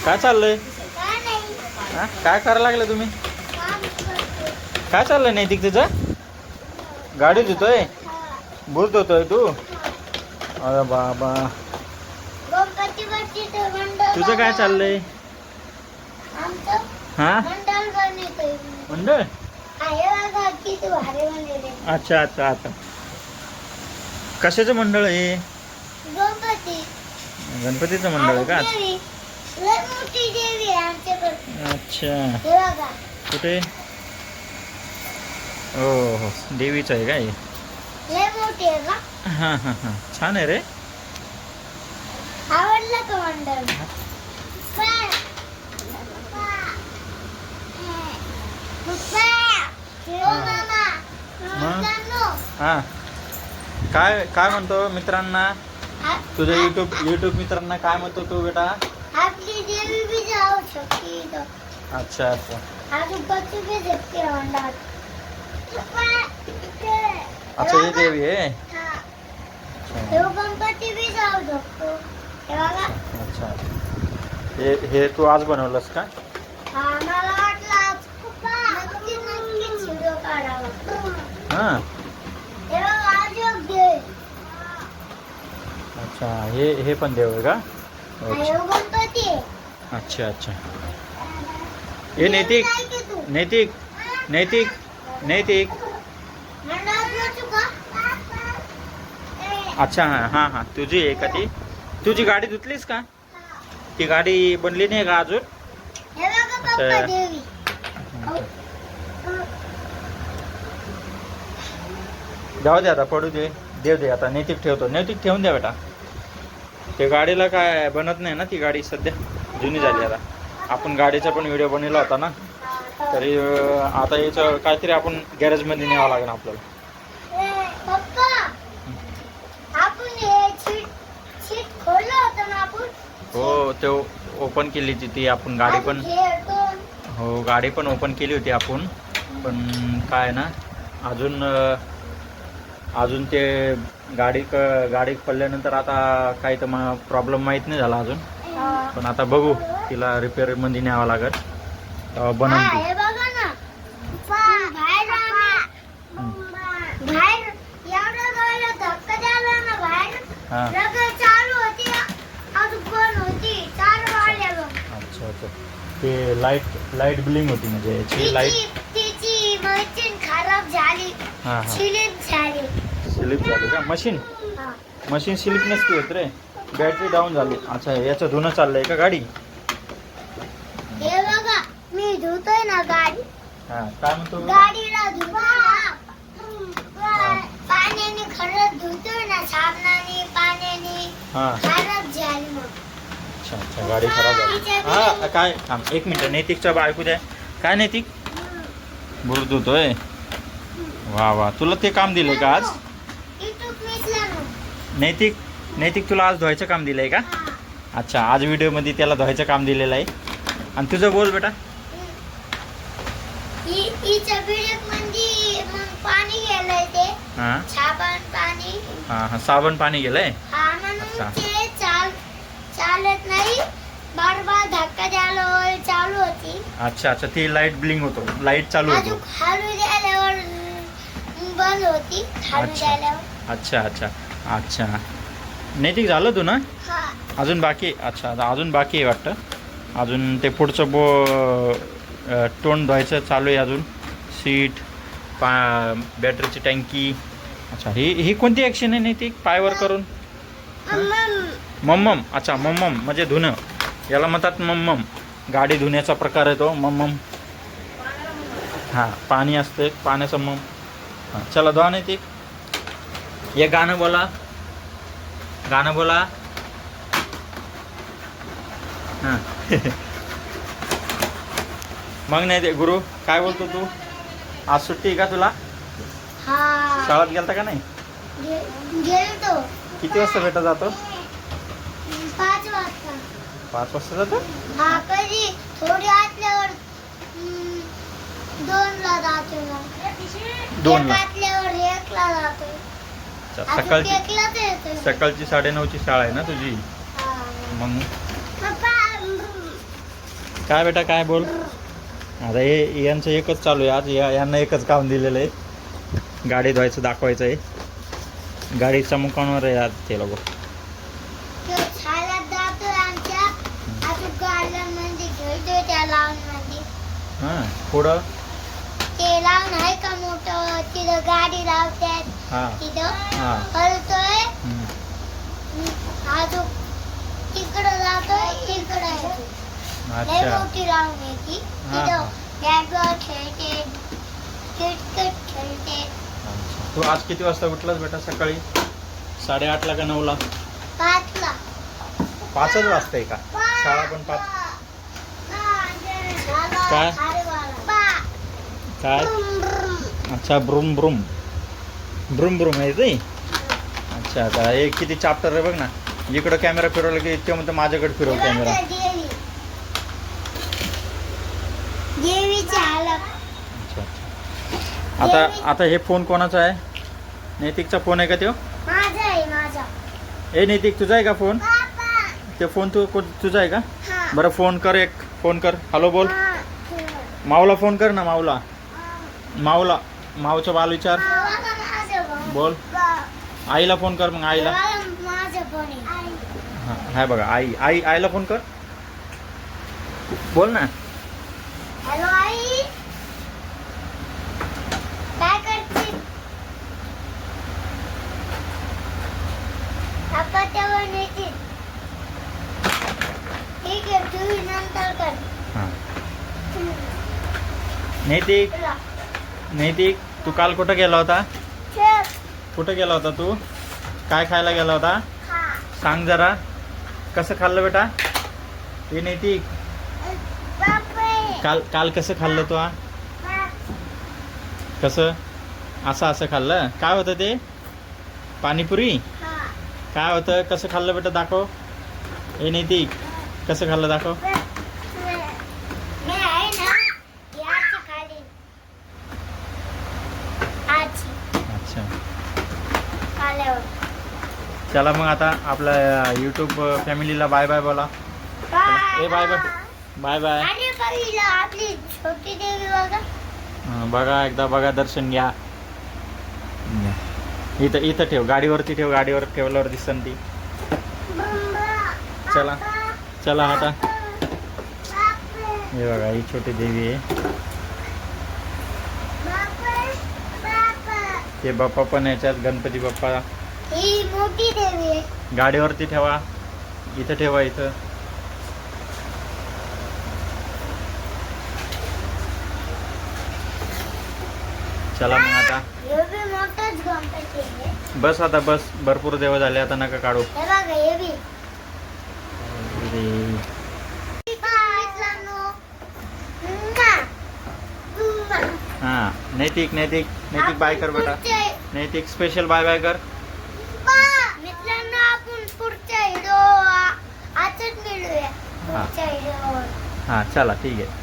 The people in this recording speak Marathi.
काय चाललंय? हा काय करायला लागलं तुम्ही? काय चाललंय नैतिक तुझं? गाडी धुतोय? बूट धुतोय तू? अरे बाबा, तुझं काय चाललंय? हा मंडळ. अच्छा अच्छा अच्छा. कशाचं मंडळ आहे? गणपतीचं मंडळ आहे का? अच्छा, कुठे? हो हो, देवीचं आहे का हे? हां हां हां, छान आहे रे. आवडलं का मंडळ? हां, काय काय म्हणतो मित्रांना? तुझ्या युट्यूब मित्रांना काय म्हणतो तू बेटा? आपली देवी भी जाऊ शकते. अच्छा अच्छा अच्छा, ही देवी आहे. गणपती भी जाऊ शकतो. अच्छा, हे तू आज बनवलंस का? मला वाटलं आज नक्की व्हिडिओ काढावा. हां, आज योग्य. अच्छा, हे पण देव आहे का? गणपती. अच्छा अच्छा. हे नैतिक नैतिक नैतिक नैतिक. अच्छा हां हां, तुझी आहे का ती? तुझी गाडी धुतलीस का? ती गाडी बनली नाही का अजून? जाऊ दे आता, पडू दे, देव दे आता. नैतिक ठेवतो, नैतिक ठेवून द्या बेटा. ते गाडीला काय बनत नाही ना, ती गाडी सध्या जुनी झाली. आता आपण गाडीचा पण व्हिडिओ बनवला होता ना, तरी आता याचं काहीतरी आपण गॅरेजमध्ये न्यावं लागेल आपल्याला. हो, ते ओपन केली होती ती आपण गाडी पण. हो, गाडी पण ओपन केली होती आपण, पण काय ना अजून ते गाडी खोलल्यानंतर आता काही तर प्रॉब्लेम माहीत नाही झाला अजून. पण आता बघू, तिला रिपेअरमध्ये न्यावं लागेल तेव्हा बनवून ती. हां, अच्छा अच्छा. ते लाईट ब्लिंग होती, म्हणजे याची लाईट खराब झाली. हां हां, स्लिप झाली का? मशीन स्लिप नसती होत रे, बॅटरी डाऊन झाली. अच्छा, याचं धुणं चाललंय का गाडी? हे बघा, मी धुतोय ना गाडी. हां, काय म्हणतो? गाडीला पाण्याने खरंच धुतोय ना, साबणाने पाण्याने. हां, खराब झाली मग. अच्छा अच्छा, गाडी खराब झाली. हां, काय थांब एक मिनिट, नैतिकचा ऐकू द्या. काय नैतिक? बुट धुतोय? वा वा, तुला ते काम दिलंय का आज? नैतिक तुला आज धुवायचं काम दिलंय का? अच्छा, आज व्हिडिओमध्ये त्याला धुवायचं काम दिलेलं आहे. आणि तुझं बोल बेटा. पाणी गेलंय ते. हां हां, साबण पाणी गेलंय. अच्छा, चालत नाही, बार बार धक्का द्यायला चालू होती. अच्छा अच्छा, ती लाईट ब्लिंक होतो, लाईट चालू होतो. हलू द्यायल्यावर बंद होती. अच्छा अच्छा अच्छा. नैतिक झालं तू ना? अजून बाकी? अच्छा, अजून बाकी आहे वाटतं. अजून ते पुढचं तोंड धुवायचं चालू आहे अजून. सीट, बॅटरीची टँकी. अच्छा, ही कोणती ॲक्शन आहे नैतिक? पायवर करून मम्मम. अच्छा, मम्मम म्हणजे धुणं, याला म्हणतात मम्मम. गाडी धुण्याचा प्रकार आहे तो मम्मम. हां, पाणी असते, पाण्याचं मम. हां, चला धुवा नैतिक. हे गाणं बोला. हां मग नाही ते गुरु, काय बोलतो तू? आज सुट्टी आहे का तुला? शाळेत गेलता का नाही? गेलतो. किती वाजता बेटा जातो? 5 वाजता. 5 वाजता जातो? हा, कधी थोडी आटल्यावर 2ला जातो. 2ला आटल्यावर 1ला जातो. सकाळची 9:30ची शाळा आहे ना तुझी? मग पप्पा काय बेटा काय बोल. आता हे यांचं एकच चालू आहे आज. यांना एकच काम दिलेलं आहे, गाडी धुवायचं दाखवायचं आहे. गाडीच्या मुकांवर आहे आज ते लोक. तो शाळेत जातोय आमच्या अजून गार्डन मध्ये खेळतोय त्या लावून मध्ये. हां पुढं ते लावून आहे का मोठं तिथं गाडी लावतात हां तिथं हां हलतोय. हम्म. अजून तिकडं जातोय तिकडं येतोय. लय अच्छा मोठी लावून आहे ती. हा, तिथं हा. बॅटबॉल खेळते, क्रिकेट खेळते. अच्छा. तू आज किती वाजता उठलास बेटा सकाळी? 8:30ला का 9ला? 5ला 5च वाजताय का? शाळा पण 5. काय? काय? अच्छा ब्रूम ब्रूम ब्रूम ब्रूम आहे ते. अच्छा आता हे किती चॅप्टर आहे बघ ना. इकडं कॅमेरा फिरवला की ते म्हणतं माझ्याकडे फिरव कॅमेरा. अच्छा अच्छा. आता हे फोन कोणाचा आहे? नैतिकचा फोन आहे का तो? माझा आहे माझा. ए नैतिक तुझा आहे का फोन? पापा. ते फोन तुझा आहे का? हा. बरं फोन कर, एक फोन कर. हॅलो बोल. हा. माऊला फोन कर ना. माऊला माऊला माऊचा बाल विचार. माझा फोन. बोल. आईला फोन कर मग. आईला माझा फोन आहे. हां हाय बघा आईला फोन कर. बोल ना. हॅलो आई, काय करते? पप्पा तेव्हा नेते. ठीक आहे तुम्ही नंतर कर. हां नैतिक नैतिक तू काल कुठं गेला होता? कुठं गेला होता तू? काय खायला गेला होता? सांग जरा. कसं खाल्लं बेटा? हे नैतिक काल कसं खाल्लं तू? कसं असं खाल्लं? काय होतं ते? पाणीपुरी? काय होतं? कसं खाल्लं बेटा दाखव. हे नैतिक कसं खाल्लं दाखव. अच्छा चला मग आता आपल्या यूट्यूब फॅमिलीला बाय बाय बोला. ए बाय बाय बाय बाय. आपली छोटी देवी बघा. बघा एकदा बघा, दर्शन घ्या. इथं ठेव, गाडीवरती ठेव. गाडीवर ठेवल्यावर दिसन ती. चला चला आता. हे बघा ही छोटी देवी आहे. ते बाप्पा पण याच्यात, गणपती बाप्पा. ही मोठी देवी आहे. गाडीवरती ठेवा. इथं ठेवा इथं. चला मग आता हे बी मोठाच गणपती आहे. बस आता बस. भरपूर देव झाले आता, नका काढू. हे बघा हे बी. हां नैतिक नैतिक नैतिक बाय कर बेटा. नैतिक स्पेशल बाय बाय कर. मित्रांनो आपण पुढच्या व्हिडिओ आजच मिळूया. पुढच्या व्हिडिओ. हां चला ठीक आहे.